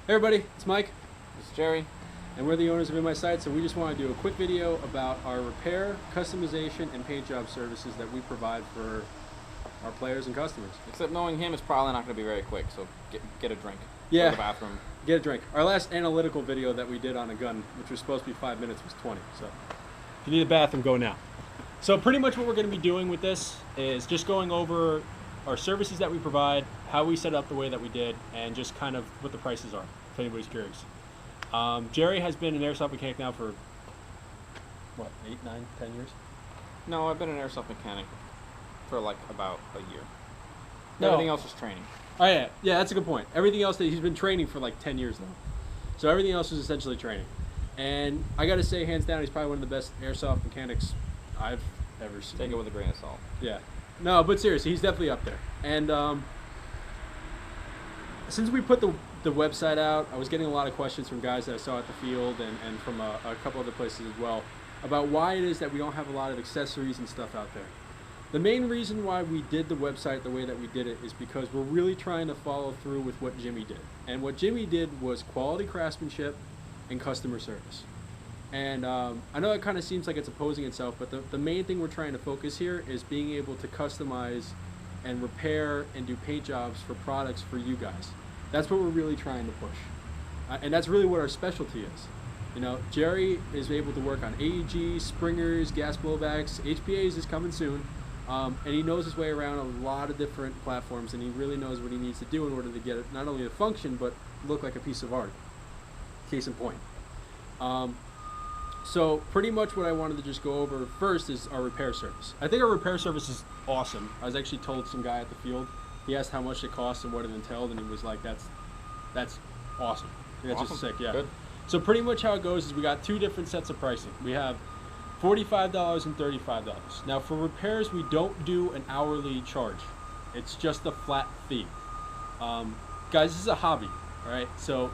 Hey everybody, it's Mike, This is Jerry. and we're the owners of IMS Sites, and we just want to do a quick video about our repair, customization, and paint job services that we provide for our players and customers. Except knowing him is probably not going to be very quick, so get a drink. Yeah. Go to the bathroom. Get a drink. Our last analytical video that we did on a gun, which was supposed to be 5 minutes, was 20. So if you need a bathroom, go now. So pretty much what we're going to be doing with this is just going over our services that we provide, how we set up the way that we did, and just kind of what the prices are, if anybody's curious. Jerry has been an airsoft mechanic now for, what, 8, 9, 10 years? No, I've been an airsoft mechanic for like about a year. No. Everything else is training. Oh yeah, that's a good point. Everything else, he's been training for like 10 years now. So everything else is essentially training. And I gotta say, hands down, he's probably one of the best airsoft mechanics I've ever seen. Take it with a grain of salt. Yeah. No, but seriously, he's definitely up there. And since we put the website out, I was getting a lot of questions from guys that I saw at the field and from a couple other places as well about why it is that we don't have a lot of accessories and stuff out there. The main reason why we did the website the way that we did it is because we're really trying to follow through with what Jimmy did. And what Jimmy did was quality craftsmanship and customer service. And I know it kind of seems like it's opposing itself, but the main thing we're trying to focus here is being able to customize and repair and do paint jobs for products for you guys. That's what we're really trying to push. And that's really what our specialty is. You know, Jerry is able to work on AEG, springers, gas blowbacks, HPAs is coming soon. And he knows his way around a lot of different platforms, and he really knows what he needs to do in order to get it not only to function, but look like a piece of art. Case in point. So pretty much what I wanted to just go over first is our repair service. I think our repair service is awesome. I was actually told some guy at the field, he asked how much it cost and what it entailed, and he was like, that's awesome. That's Awesome. just sick, yeah. Good. So pretty much how it goes is we got two different sets of pricing. We have $45 and $35. Now for repairs, we don't do an hourly charge. It's just a flat fee. Guys, this is a hobby, all right? So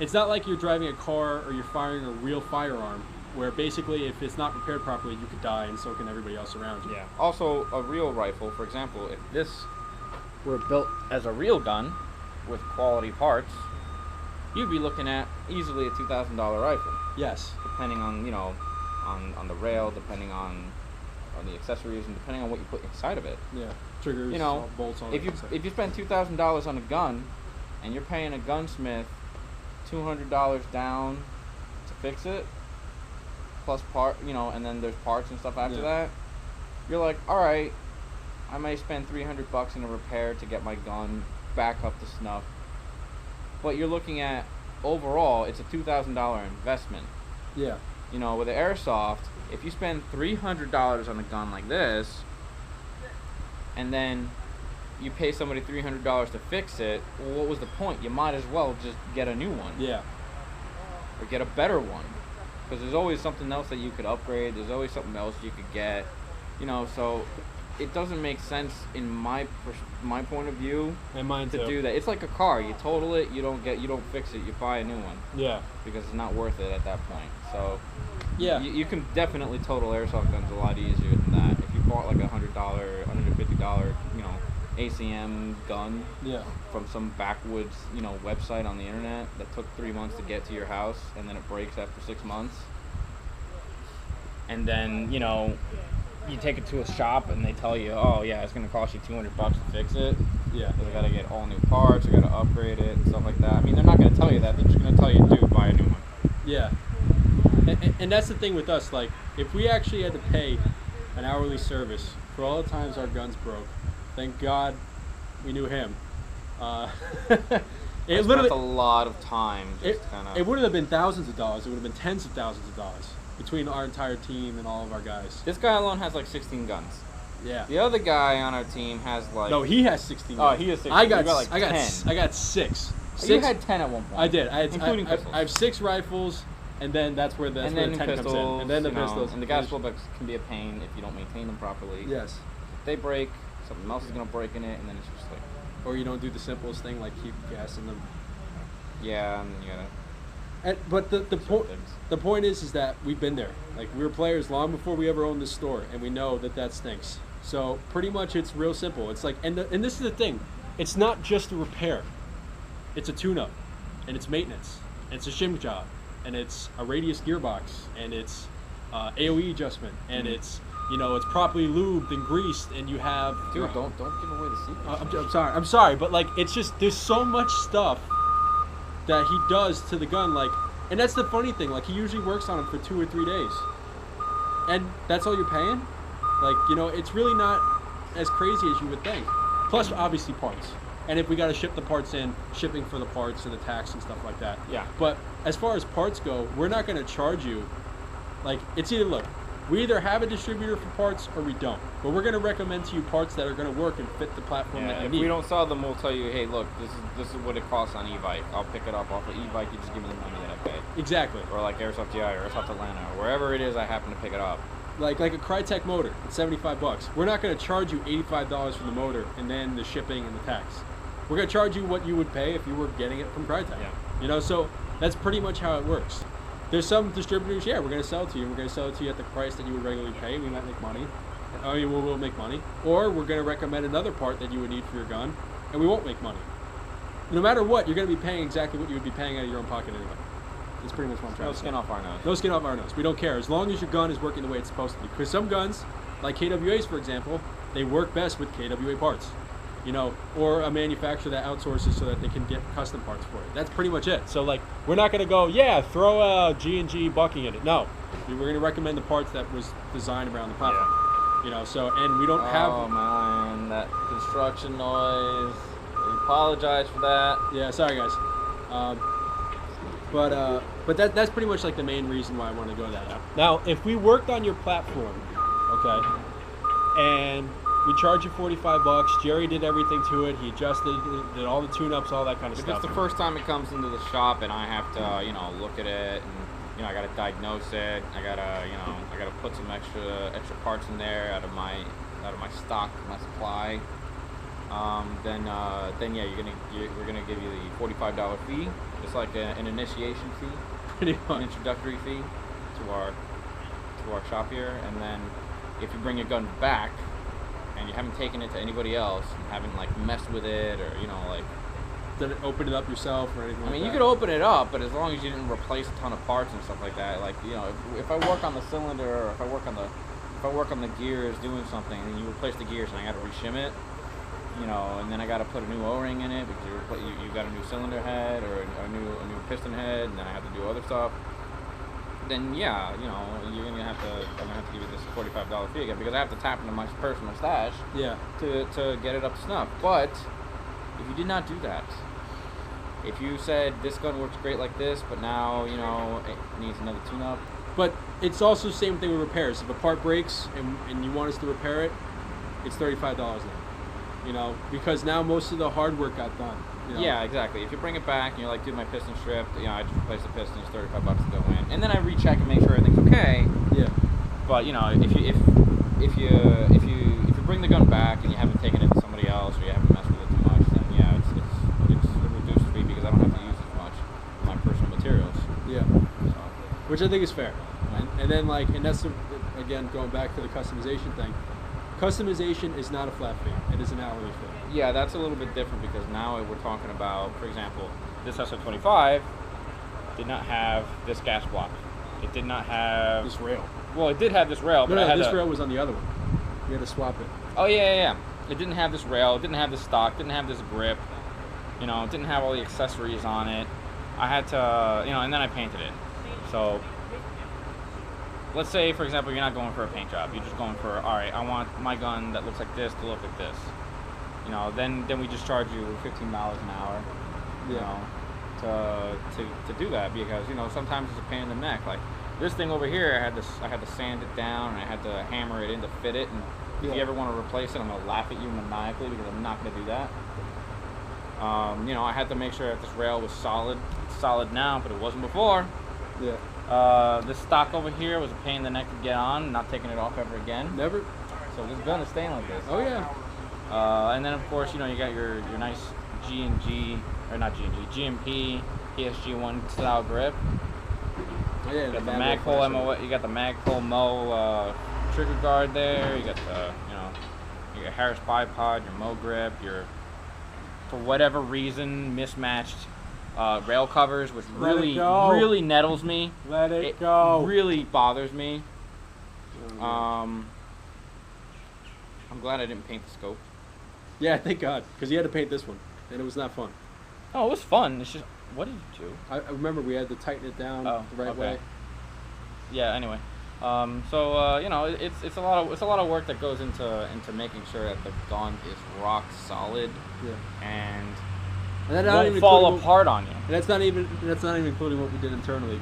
it's not like you're driving a car or you're firing a real firearm where basically if it's not repaired properly, you could die and so can everybody else around you. Yeah. Also, a real rifle, for example, if this were built as a real gun with quality parts, you'd be looking at easily a $2,000 rifle. Yes. Depending on, on the rail, depending on the accessories, and depending on what you put inside of it. Yeah. Triggers, bolts on if it. If you spend $2,000 on a gun, and you're paying a gunsmith $200 down to fix it, plus and then there's parts and stuff after that, you're like, all right, I may spend $300 in a repair to get my gun back up to snuff. But you're looking at, overall, it's a $2,000 investment. Yeah. With the airsoft, if you spend $300 on a gun like this, and then you pay somebody $300 to fix it, well, what was the point? You might as well just get a new one. Yeah. Or get a better one. Because there's always something else that you could upgrade. There's always something else you could get. So it doesn't make sense in my point of view And mine to too. do that. It's like a car. You total it, you don't fix it, you buy a new one. Yeah. Because it's not worth it at that point. So Yeah. you can definitely total airsoft guns a lot easier than that. If you bought like $100, $150, ACM gun from some backwoods, website on the internet that took 3 months to get to your house, and then it breaks after 6 months, and then you take it to a shop and they tell you, oh yeah, it's gonna cost you $200 to fix it. Yeah. They gotta get all new parts, they gotta upgrade it and stuff like that. I mean, they're not gonna tell you that. They're just gonna tell you, dude, buy a new one. Yeah. And that's the thing with us. Like, if we actually had to pay an hourly service for all the times our guns broke, thank God we knew him. It spent a lot of time just It wouldn't have been thousands of dollars. It would have been tens of thousands of dollars between our entire team and all of our guys. This guy alone has like 16 guns. Yeah. The other guy on our team has like... No, he has 16 Oh, guns. he has 16. I got like 10. I got six. You had 10 at one point. I did. Including pistols. I have 6 rifles, and then that's where the 10 pistols, comes in. And then the pistols. And the gas blowbacks can be a pain if you don't maintain them properly. Yes. If they break, something else is going to break in it, and then it's just like... Or you don't do the simplest thing, like keep gas in them. Yeah, and you gotta... But the point is that we've been there. Like, we were players long before we ever owned this store, and we know that stinks. So pretty much it's real simple. It's like, and this is the thing, it's not just a repair. It's a tune-up. and it's maintenance, and it's a shim job, and it's a radius gearbox, and it's AOE adjustment, and it's it's properly lubed and greased, and you have Dude, don't give away the secret. I'm sorry, but like it's just there's so much stuff that he does to the gun, like, and that's the funny thing, like he usually works on them for 2 or 3 days, and that's all you're paying. Like, it's really not as crazy as you would think. Plus, obviously, parts. And if we got to ship the parts in, shipping for the parts and the tax and stuff like that. Yeah. But as far as parts go, we're not going to charge you. Like, it's either, look, we either have a distributor for parts or we don't. But we're going to recommend to you parts that are going to work and fit the platform that you need. If we don't sell them, we'll tell you, hey, look, this is what it costs on e-bike. I'll pick it up off of e-bike. You just give me the money that I pay. Exactly. Or like Airsoft GI or Airsoft Atlanta or wherever it is I happen to pick it up. Like a Crytek motor, it's $75. We're not going to charge you $85 for the motor and then the shipping and the tax. We're going to charge you what you would pay if you were getting it from Crytek. Yeah. So that's pretty much how it works. There's some distributors, we're going to sell it to you. We're going to sell it to you at the price that you would regularly pay. We might make money. I mean, we'll make money. Or we're going to recommend another part that you would need for your gun, and we won't make money. No matter what, you're going to be paying exactly what you would be paying out of your own pocket anyway. That's pretty much what I'm trying to say. No skin off our nose. No skin off our nose. We don't care. As long as your gun is working the way it's supposed to be. Because some guns, like KWAs, for example, they work best with KWA parts. Or a manufacturer that outsources so that they can get custom parts for it. That's pretty much it. So, like, we're not going to go, throw a G&G bucking in it. No. We're going to recommend the parts that was designed around the platform. Yeah. And we don't have... Oh, man, that construction noise. We apologize for that. Yeah, sorry, guys. But that's pretty much like the main reason why I want to go that route. Now, if we worked on your platform, okay, and we charged you $45, Jerry did everything to it. He adjusted, did all the tune-ups, all that kind of If stuff. it's the first time it comes into the shop and I have to, look at it and I got to diagnose it. I gotta put some extra parts in there out of my stock, my supply. Then we're gonna give you the $45 fee. It's like an initiation fee, pretty much. An introductory fee to our shop here. And then if you bring your gun back and you haven't taken it to anybody else and haven't like messed with it or did it open it up yourself or anything? I mean, you could open it up, but as long as you didn't replace a ton of parts and stuff like that, like if I work on the cylinder or if I work on the gears doing something and you replace the gears and I got to reshim it. And then I got to put a new O-ring in it because you got a new cylinder head or a new piston head, and then I have to do other stuff. Then you're gonna have to give you this $45 fee again because I have to tap into my personal stash. Yeah. To get it up to snuff. But if you did not do that, if you said this gun works great like this, but now it needs another tune-up. But it's also the same thing with repairs. If a part breaks and you want us to repair it, it's $35 now. Because now most of the hard work got done. Yeah, exactly. If you bring it back and you're like, dude, my piston stripped, I just replaced the piston, it's $35 to go in, and then I recheck and make sure everything's okay. Yeah. But if you bring the gun back and you haven't taken it to somebody else or you haven't messed with it too much, then it's a reduced fee because I don't have to use as much of my personal materials. Yeah. So. Which I think is fair. And then and that's again going back to the customization thing. Customization is not a flat fee. It is an hourly fee. Yeah, that's a little bit different because now we're talking about, for example, this SO25 did not have this gas block. It did not have... This rail. Well, it did have this rail, but this rail was on the other one. You had to swap it. Oh, yeah. It didn't have this rail. It didn't have this stock. Didn't have this grip. It didn't have all the accessories on it. I had to, and then I painted it. So... Let's say, for example, you're not going for a paint job. You're just going for, all right, I want my gun that looks like this to look like this. Then we just charge you $15 an hour, to do that because, sometimes it's a pain in the neck. Like this thing over here, I had to sand it down and I had to hammer it in to fit it. And if you ever want to replace it, I'm going to laugh at you maniacally because I'm not going to do that. I had to make sure that this rail was solid. It's solid now, but it wasn't before. Yeah. This stock over here was a pain in the neck to get on. Not taking it off ever again. Never. So this gun is staying like this. Oh yeah. And then of course you got your nice GMP PSG1 style grip. Oh yeah. You got the Magpul MO. You got the Magpul Mo trigger guard there. You got your Harris bipod, your Mo grip, your for whatever reason mismatched rail covers, which Let it really go. really nettles me. Let it go. Really bothers me. Oh, I'm glad I didn't paint the scope. yeah, thank God, because he had to paint this one, and it was not fun. Oh, it was fun. It's just, what did you do? I remember we had to tighten it down the right okay. way. Yeah. Anyway, you know, it's a lot of work that goes into making sure that the gun is rock solid Yeah. and And that won't fall apart on you. And that's not even including what we did internally,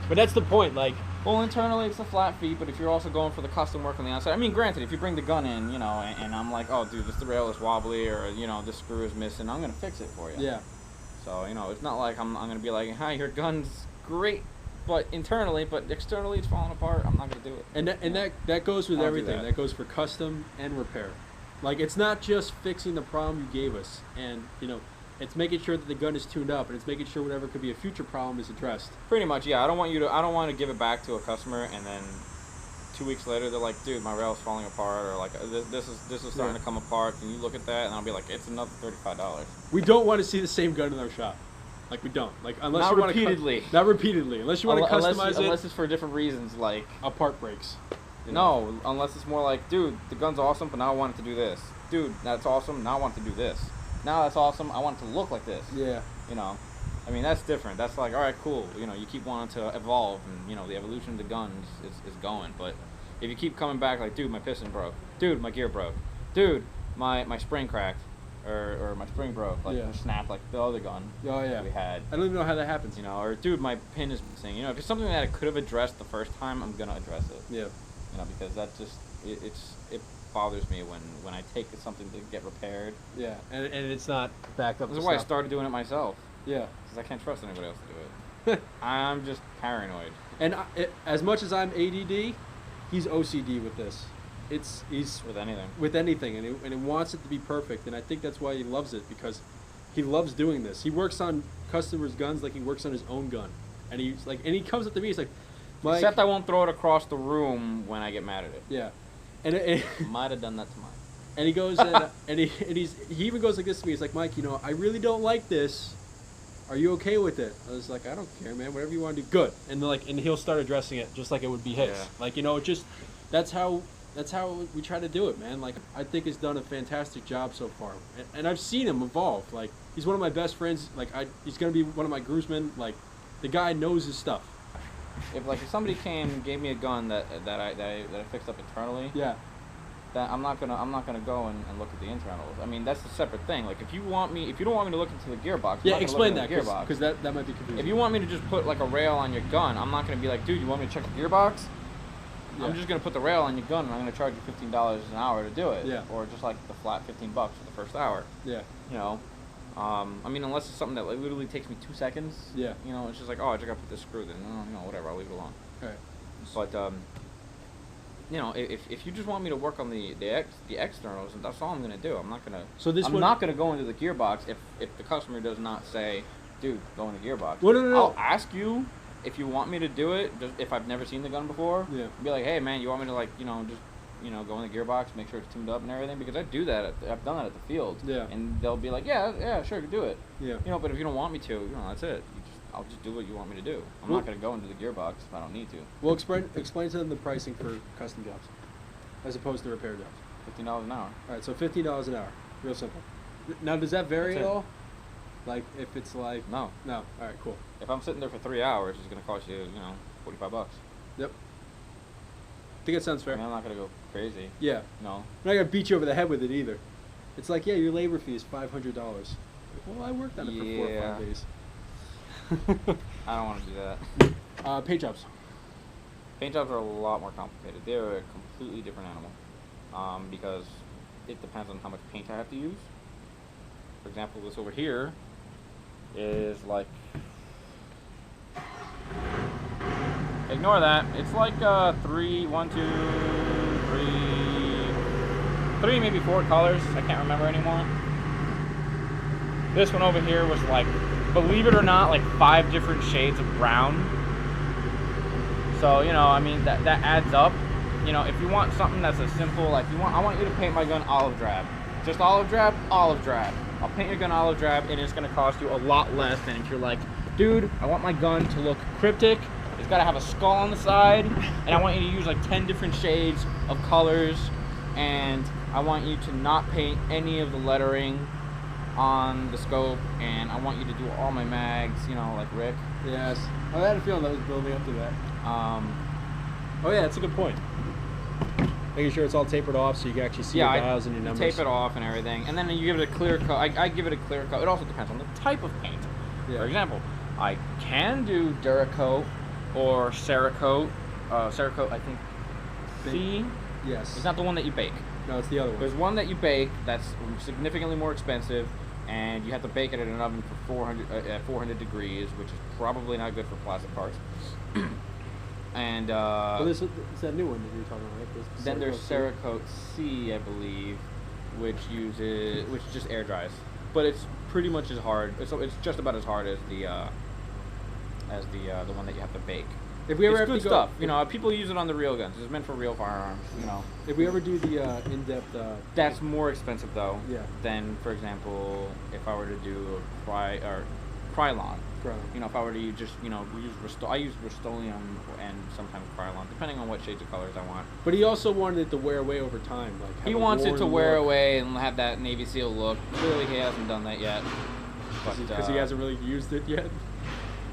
but that's the point. Like, Well, internally it's a flat fee, but if you're also going for the custom work on the outside, I mean, granted, if you bring the gun in, you know, and I'm like, oh, dude, this rail is wobbly, or, you know, this screw is missing, I'm gonna fix it for you. yeah, So, you know, it's not like I'm gonna be like, hi, your gun's great, but internally, but externally it's falling apart. I'm not gonna do it. and that goes with I'll do everything. that. That goes for custom and repair. Like, it's not just fixing the problem you gave us, and you know, it's making sure that the gun is tuned up, and it's making sure whatever could be a future problem is addressed. Pretty much, yeah. I don't want to give it back to a customer and then 2 weeks later they're like, dude, my rail's falling apart, or like this is starting to come apart. Can you look at that? And I'll be like, it's another $35. We don't want to see the same gun in our shop. Like, we don't. Like, unless Not you want repeatedly. to not repeatedly. Unless you want to customize it. Unless it's for different reasons, like A part breaks. You know? no, unless it's more like, dude, the gun's awesome, but now I want it to do this. Dude, that's awesome. Now I want it to do this. Now that's awesome. I want it to look like this. Yeah. You know, I mean, that's different. That's like, all right, cool. You know, you keep wanting to evolve, and you know, the evolution of the guns is going. But if you keep coming back, like, dude, my piston broke. Dude, my gear broke. Dude, my spring cracked, or my spring broke, like snapped, like the other gun. Oh yeah. That we had. I don't even know how that happens. You know, or dude, my pin is missing. You know, if it's something that I could have addressed the first time, I'm gonna address it. Yeah. You know, because that just it bothers me when I take something to get repaired. Yeah. And it's not backed up. This is why I started doing it myself. Yeah. Because I can't trust anybody else to do it. I'm just paranoid. And as much as I'm ADD, he's OCD with this. He's With anything. with anything, and he wants it to be perfect. And I think that's why he loves it, because he loves doing this. He works on customers' guns like he works on his own gun, and he comes up to me. He's like, Mike, Except I won't throw it across the room when I get mad at it. yeah, and Might have done that to mine. and he goes and he even goes like this to me. He's like, Mike, you know, I really don't like this. Are you okay with it? I was like, I don't care, man. Whatever you want to do, good. And he'll start addressing it just like it would be his. Yeah. Like, you know, just that's how we try to do it, man. Like, I think he's done a fantastic job so far, and I've seen him evolve. Like, he's one of my best friends. Like, he's gonna be one of my groomsmen. Like, the guy knows his stuff. If somebody came and gave me a gun that I fixed up internally, Yeah. that I'm not gonna go and look at the internals. I mean, that's a separate thing. Like, if you don't want me to look into the gearbox, Yeah, I'm not gonna explain look that, into the gearbox. because that might be confusing. If you want me to just put like a rail on your gun, I'm not gonna be like, dude, you want me to check the gearbox? Yeah. I'm just gonna put the rail on your gun, and I'm gonna charge you $15 an hour to do it. Yeah. Or just like the flat $15 for the first hour. Yeah. You know, I mean, unless it's something that like, literally takes me 2 seconds. Yeah. You know, it's just like, oh, I just gotta put this screw. Then, no, whatever, I'll leave it alone. Right. But you know, if you just want me to work on the externals, that's all I'm gonna do. I'm not gonna. So this I'm one- not gonna go into the gearbox if the customer does not say, dude, go in the gearbox. Well, no. I'll ask you if you want me to do it. Just if I've never seen the gun before. Yeah. Be like, hey man, you want me to, like, you know, just, you know, go in the gearbox, make sure it's tuned up and everything, because I do that. I've done that at the field. Yeah. And they'll be like, yeah, sure, do it. Yeah. You know, but if you don't want me to, you know, that's it. I'll just do what you want me to do. I'm Well- not gonna go into the gearbox if I don't need to. Well, explain to them the pricing for custom jobs, as opposed to repair jobs. $15 an hour. All right, so $15 an hour, real simple. Now, does that vary That's at it. all? Like, if it's like No. no. All right, cool. If I'm sitting there for 3 hours, it's gonna cost you, you know, $45. Yep. I think that sounds I fair. mean, I'm not gonna go crazy. Yeah. No. I'm not gonna beat you over the head with it either. It's like, yeah, your labor fee is $500. Well, I worked on it for 4 or Yeah. 5 days. I don't want to do that. Paint jobs. Paint jobs are a lot more complicated. They're a completely different animal, because it depends on how much paint I have to use. For example, this over here is like, ignore that. It's like 3, maybe 4 colors. I can't remember anymore. This one over here was like, believe it or not, like 5 different shades of brown. So, you know, I mean, that adds up. You know, if you want something that's a simple, like, I want you to paint my gun olive drab. Just olive drab, I'll paint your gun olive drab, and it's going to cost you a lot less than if you're like, dude, I want my gun to look cryptic. It's got to have a skull on the side, and I want you to use like 10 different shades of colors, and I want you to not paint any of the lettering on the scope, and I want you to do all my mags, you know, like Rick. Yes. I had a feeling that was building up to that. Oh yeah, that's a good point. Making sure it's all tapered off so you can actually see your dials and your numbers. Tape it off and everything, and then you give it a clear coat. I give it a clear coat. It also depends on the type of paint. Yeah. For example, I can do Duracoat or Cerakote. Cerakote, I think. C. Yes. It's not the one that you bake. No, it's the other one. There's one that you bake that's significantly more expensive, and you have to bake it in an oven for 400 degrees, which is probably not good for plastic parts. And well, it's that new one that you were talking about, right? Then there's Cerakote C, I believe, which just air dries, but it's pretty much as hard. It's just about as hard as the one that you have to bake. If we ever it's have good to stuff, you know, people use it on the real guns. It's meant for real firearms, you know. If we ever do the in-depth, that's more expensive though. Yeah. Than, for example, if I were to do a Krylon. You know, if I were to use I use Rust-Oleum and sometimes Krylon, depending on what shades of colors I want. But he also wanted it to wear away over time. Like he wants it to wear away and have that Navy SEAL look. Clearly, he hasn't done that yet. Because he hasn't really used it yet.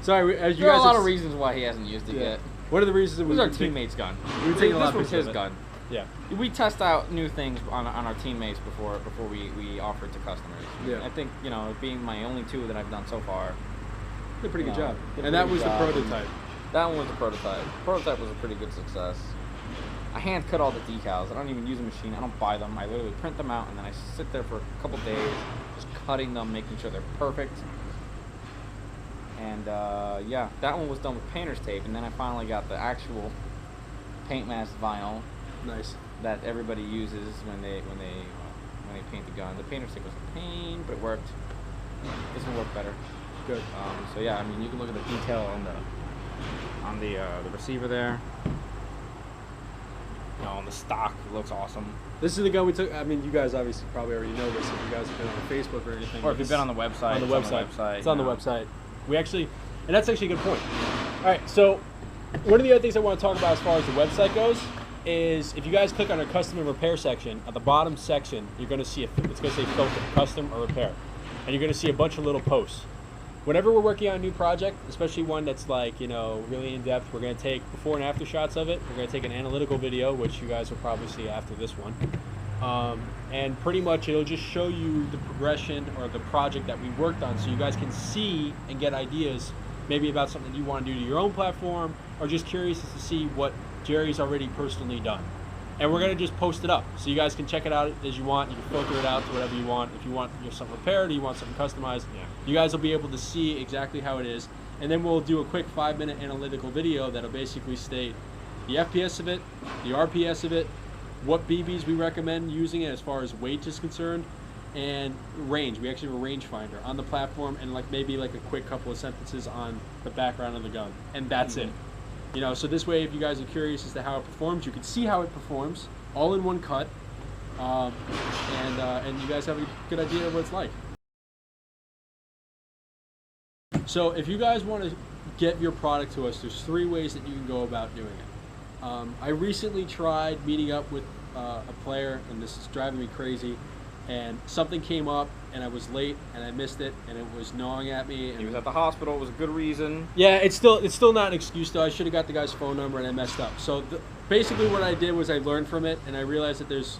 Sorry, as you there guys. There are a lot of reasons why he hasn't used it yet. One of the reasons it was our teammate's gun. This was his gun. Yeah. We test out new things on our teammates before we offer it to customers. Yeah. I think, you know, being my only two that I've done so far. Did a pretty good job. And that was the prototype. That one was the prototype. The prototype was a pretty good success. I hand cut all the decals. I don't even use a machine. I don't buy them. I literally print them out, and then I sit there for a couple days just cutting them, making sure they're perfect. And yeah, that one was done with painter's tape, and then I finally got the actual paint mask vinyl. Nice. That everybody uses when they paint the gun. The painter's tape was a pain, but it worked. This one worked better. Good. So yeah, I mean, you can look at the detail on the receiver there. You know, on the stock, it looks awesome. This is the gun we took. I mean, you guys obviously probably already know this if you guys have been on Facebook or anything. Or if you've been on the website. On the website. It's on the website. We actually, and that's actually a good point. All right, so one of the other things I want to talk about as far as the website goes is if you guys click on our custom and repair section, at the bottom section, you're going to see it's going to say filter, custom or repair. And you're going to see a bunch of little posts. Whenever we're working on a new project, especially one that's like, you know, really in depth, we're going to take before and after shots of it. We're going to take an analytical video, which you guys will probably see after this one. And pretty much it'll just show you the progression or the project that we worked on so you guys can see and get ideas maybe about something you want to do to your own platform or just curious to see what Jerry's already personally done. And we're going to just post it up so you guys can check it out as you want. You can filter it out to whatever you want. If you want something repaired or you want something customized, you guys will be able to see exactly how it is. And then we'll do a quick 5-minute analytical video that'll basically state the FPS of it, the RPS of it, what BBs we recommend using it as far as weight is concerned, and range. We actually have a range finder on the platform and maybe a quick couple of sentences on the background of the gun. And that's it. You know, so this way, if you guys are curious as to how it performs, you can see how it performs, all in one cut, and you guys have a good idea of what it's like. So if you guys want to get your product to us, there's 3 ways that you can go about doing it. I recently tried meeting up with a player, and this is driving me crazy, and something came up, and I was late, and I missed it, and it was gnawing at me. And he was at the hospital. It was a good reason. Yeah, it's still not an excuse, though. I should have got the guy's phone number, and I messed up. So basically what I did was I learned from it, and I realized that there's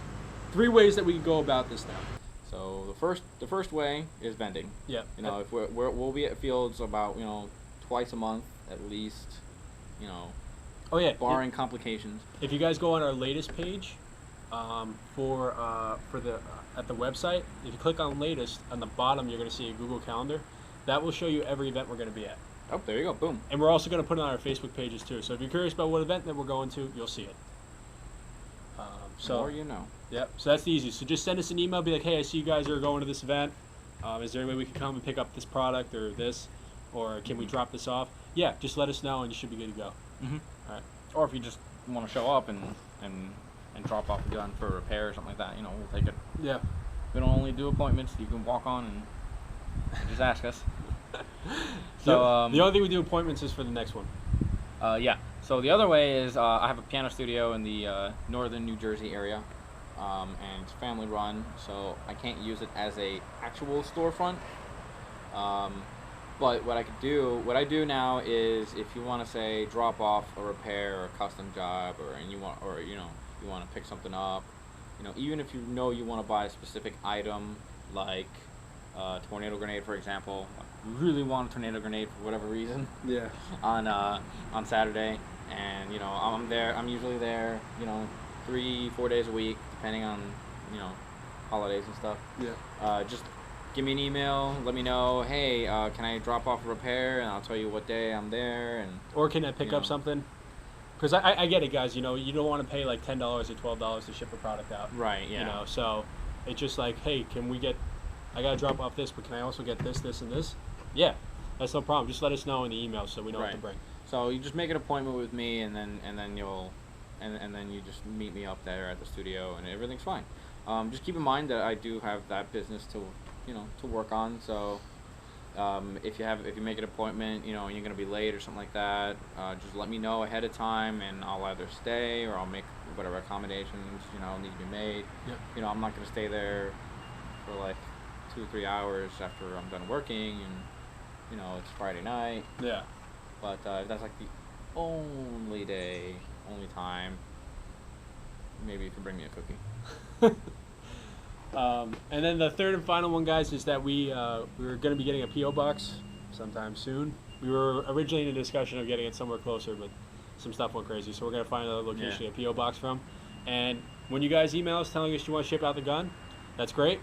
3 ways that we can go about this now. So the first way is vending. Yeah. You know, if we'll be at fields about, you know, twice a month at least, you know. Oh yeah. Barring complications. If you guys go on our latest page, at the website, if you click on latest, on the bottom you're going to see a Google Calendar. That will show you every event we're going to be at. Oh, there you go. Boom. And we're also going to put it on our Facebook pages too. So if you're curious about what event that we're going to, you'll see it. So more you know. Yep. So that's the easiest. So just send us an email. Be like, hey, I see you guys are going to this event. Is there any way we can come and pick up this product or this, or can we drop this off? Yeah. Just let us know, and you should be good to go. Mm-hmm. All right. Or if you just want to show up and drop off the gun for a repair or something like that, you know, we'll take it. Yeah. We don't only do appointments. You can walk on and just ask us. So the only thing we do appointments is for the next one. yeah. So the other way is I have a piano studio in the northern New Jersey area, and it's family run, so I can't use it as a actual storefront. But what I do now is if you want to say drop off a repair or a custom job, you want to pick something up, even if you want to buy a specific item like a tornado grenade, for example. You really want a tornado grenade for whatever reason. Yeah. On Saturday, and I'm there. I'm usually there, 3-4 days a week, depending on holidays and stuff. Yeah. Just give me an email. Let me know. Hey, can I drop off a repair? And I'll tell you what day I'm there. Or can I pick up something? Because I get it, guys. You don't want to pay like $10 or $12 to ship a product out. Right. Yeah. So it's just like, hey, I gotta drop off this, but can I also get this, this, and this? Yeah, that's no problem. Just let us know in the email so we know what to bring. So you just make an appointment with me, and then you just meet me up there at the studio, and everything's fine. Just keep in mind that I do have that business to work on. So if you make an appointment, and you're gonna be late or something like that, just let me know ahead of time, and I'll either stay or I'll make whatever accommodations need to be made. Yep. I'm not gonna stay there for like 2 or 3 hours after I'm done working, and it's Friday night. Yeah. But if that's like the only time, maybe you can bring me a cookie. And then the third and final one, guys, is that we're going to be getting a P.O. box sometime soon. We were originally in a discussion of getting it somewhere closer, but some stuff went crazy, so we're going to find another location to get a P.O. box from. And when you guys email us telling us you want to ship out the gun, that's great.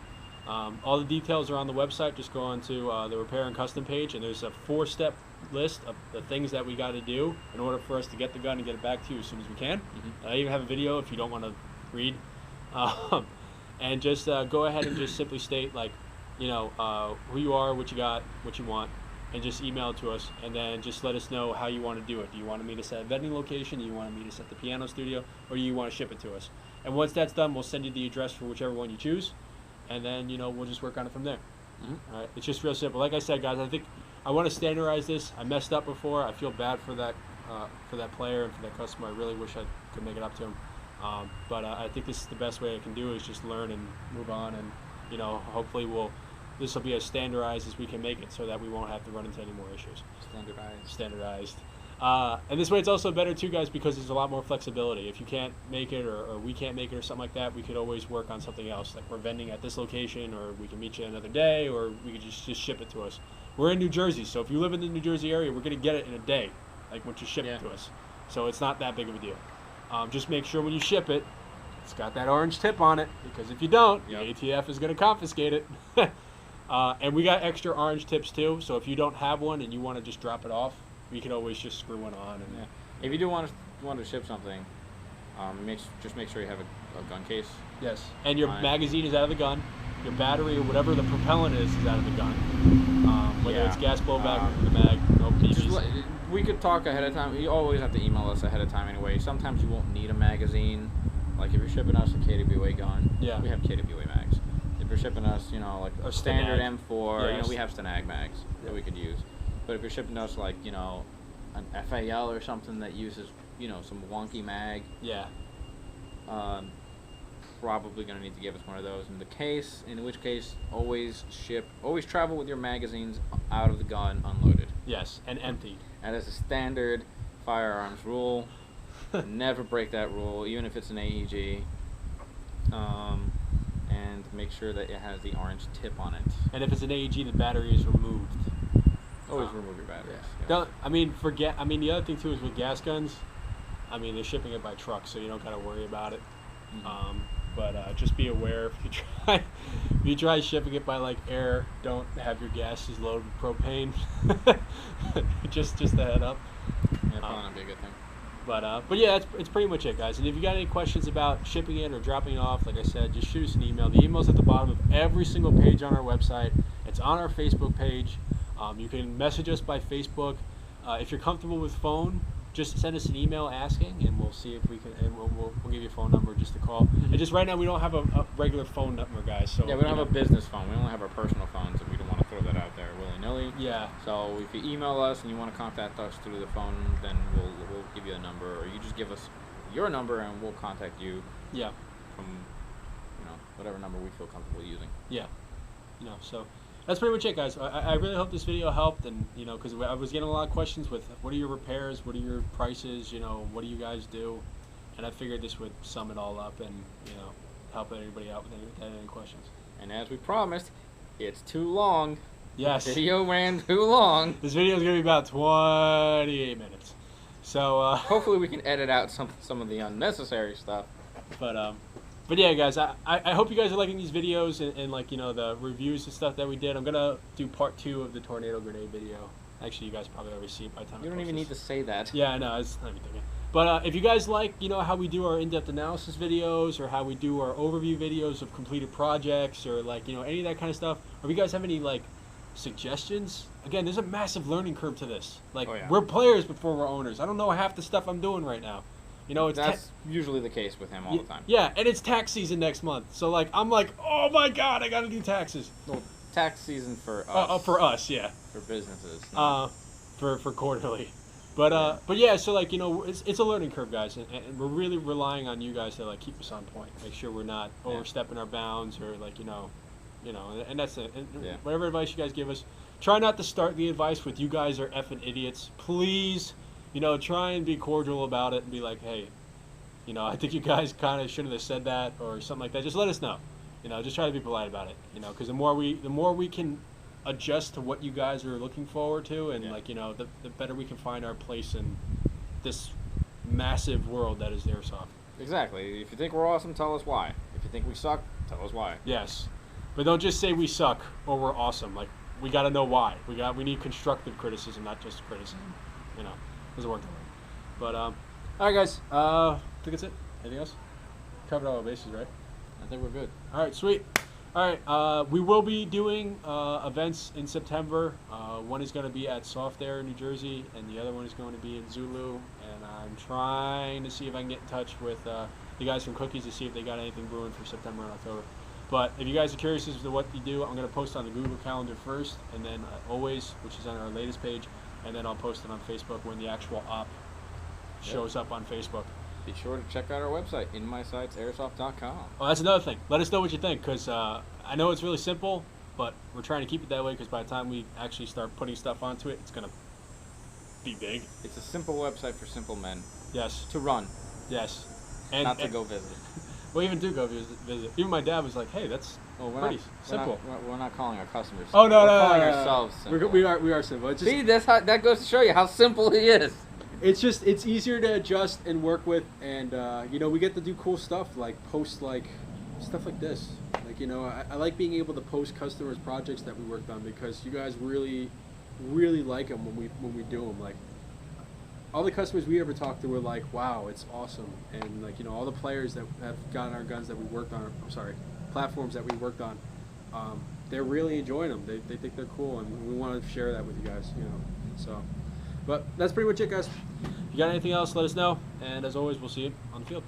All the details are on the website. Just go on to the repair and custom page, and there's a 4-step list of the things that we got to do in order for us to get the gun and get it back to you as soon as we can. Mm-hmm. I even have a video if you don't want to read. And just go ahead and just simply state who you are, what you got, what you want, and just email it to us, and then just let us know how you want to do it. Do you want me to set a vending location? Do you want me to set the piano studio? Or do you want to ship it to us? And once that's done, we'll send you the address for whichever one you choose, and then we'll just work on it from there. Mm-hmm. All right? It's just real simple. Like I said, guys, I think I want to standardize this. I messed up before. I feel bad for that player and for that customer. I really wish I could make it up to him. But I think this is the best way I can do is just learn and move on, and hopefully this will be as standardized as we can make it, so that we won't have to run into any more issues. Standardized. And this way it's also better too, guys, because there's a lot more flexibility. If you can't make it or we can't make it or something like that, we could always work on something else. Like we're vending at this location, or we can meet you another day, or we could just ship it to us. We're in New Jersey, so if you live in the New Jersey area, we're going to get it in a day, like once you ship it to us. So it's not that big of a deal. Just make sure when you ship it, it's got that orange tip on it, because if you don't, the ATF is going to confiscate it. And we got extra orange tips too, so if you don't have one and you want to just drop it off, we can always just screw one on. And if you do want to ship something, just make sure you have a gun case. Yes, and your magazine is out of the gun. Your battery or whatever the propellant is out of the gun. Whether it's gas blowback or the mag, no BBs. We could talk ahead of time. You always have to email us ahead of time anyway. Sometimes you won't need a magazine. Like if you're shipping us a KWA gun, we have KWA mags. If you're shipping us, like a standard M4, we have Stenag mags that we could use. But if you're shipping us like, an FAL or something that uses, some wonky mag, probably going to need to give us one of those in the case, in which case always travel with your magazines out of the gun unloaded. Yes, and empty. And as a standard firearms rule, never break that rule, even if it's an AEG. And make sure that it has the orange tip on it. And if it's an AEG, the battery is removed. Always remove your batteries. The other thing too is with gas guns, they're shipping it by truck, so you don't gotta worry about it. Mm-hmm. But just be aware if you try shipping it by air, don't have your gases loaded with propane. just a head up. Yeah, probably not be a good thing. But yeah, it's pretty much it, guys. And if you got any questions about shipping it or dropping it off, like I said, just shoot us an email. The email's at the bottom of every single page on our website. It's on our Facebook page. You can message us by Facebook. If you're comfortable with phone, just send us an email asking, and we'll see if we can, and we'll give you a phone number just to call. And just right now, we don't have a regular phone number, guys. So yeah, we don't have a business phone. We only have our personal phones, and we don't want to throw that out there willy-nilly. Yeah. So if you email us and you want to contact us through the phone, then we'll give you a number, or you just give us your number, and we'll contact you. Yeah. From whatever number we feel comfortable using. Yeah. So that's pretty much it, guys. I really hope this video helped, and because I was getting a lot of questions with what are your repairs, what are your prices, what do you guys do, and I figured this would sum it all up and help anybody out with any questions. And as we promised, it's too long. Yes. The video ran too long. This video is gonna be about 28 minutes. So hopefully we can edit out some of the unnecessary stuff. But yeah, guys, I hope you guys are liking these videos and like the reviews and stuff that we did. I'm gonna do part 2 of the tornado grenade video. Actually, you guys probably already see it by the time. You don't even need to say that. Yeah, I know. It's not even thinking. But if you guys like how we do our in-depth analysis videos, or how we do our overview videos of completed projects, or like any of that kind of stuff, or if you guys have any like suggestions, again, there's a massive learning curve to this. Like we're players before we're owners. I don't know half the stuff I'm doing right now. That's usually the case with him all the time. Yeah, and it's tax season next month. So like I'm like, oh my god, I gotta do taxes. Well, tax season for us. For us, yeah. For businesses. For quarterly. But yeah, so like it's a learning curve, guys, and we're really relying on you guys to like keep us on point, make sure we're not overstepping our bounds, or like and that's it. And whatever advice you guys give us, try not to start the advice with "you guys are effing idiots," please. Try and be cordial about it and be like, hey, I think you guys kind of shouldn't have said that, or something like that. Just let us know. Just try to be polite about it. Because the more we can adjust to what you guys are looking forward to, and the better we can find our place in this massive world that is Airsoft. Exactly. If you think we're awesome, tell us why. If you think we suck, tell us why. Yes, but don't just say we suck or we're awesome. Like, we got to know why. We need constructive criticism, not just criticism. Doesn't work that way. But all right, guys. I think that's it. Anything else? Covered all our bases, right? I think we're good. All right, sweet. All right, we will be doing events in September. One is going to be at Soft Air, New Jersey, and the other one is going to be in Zulu. And I'm trying to see if I can get in touch with the guys from Cookies to see if they got anything brewing for September and October. But if you guys are curious as to what you do, I'm going to post on the Google Calendar first, and then Always, which is on our latest page, and then I'll post it on Facebook when the actual op shows up on Facebook. Be sure to check out our website, inmysitesairsoft.com. Oh, that's another thing. Let us know what you think, because I know it's really simple, but we're trying to keep it that way, because by the time we actually start putting stuff onto it, it's going to be big. It's a simple website for simple men. Yes. To run. Yes. Not to go visit. Well, even do go visit. Even my dad was like, hey, that's pretty simple. We're not calling our customers simple. Oh, no, we're calling ourselves simple. We are simple. It's just, see, that goes to show you how simple he is. It's easier to adjust and work with, and we get to do cool stuff, like post like stuff like this. Like I like being able to post customers' projects that we worked on, because you guys really like them when we do them. Like, all the customers we ever talked to were like, wow, it's awesome. And like, all the players that have gotten our guns that we worked on, platforms that we worked on, they're really enjoying them. They think they're cool, and we want to share that with you guys, So, but that's pretty much it, guys. If you got anything else, let us know. And as always, we'll see you on the field.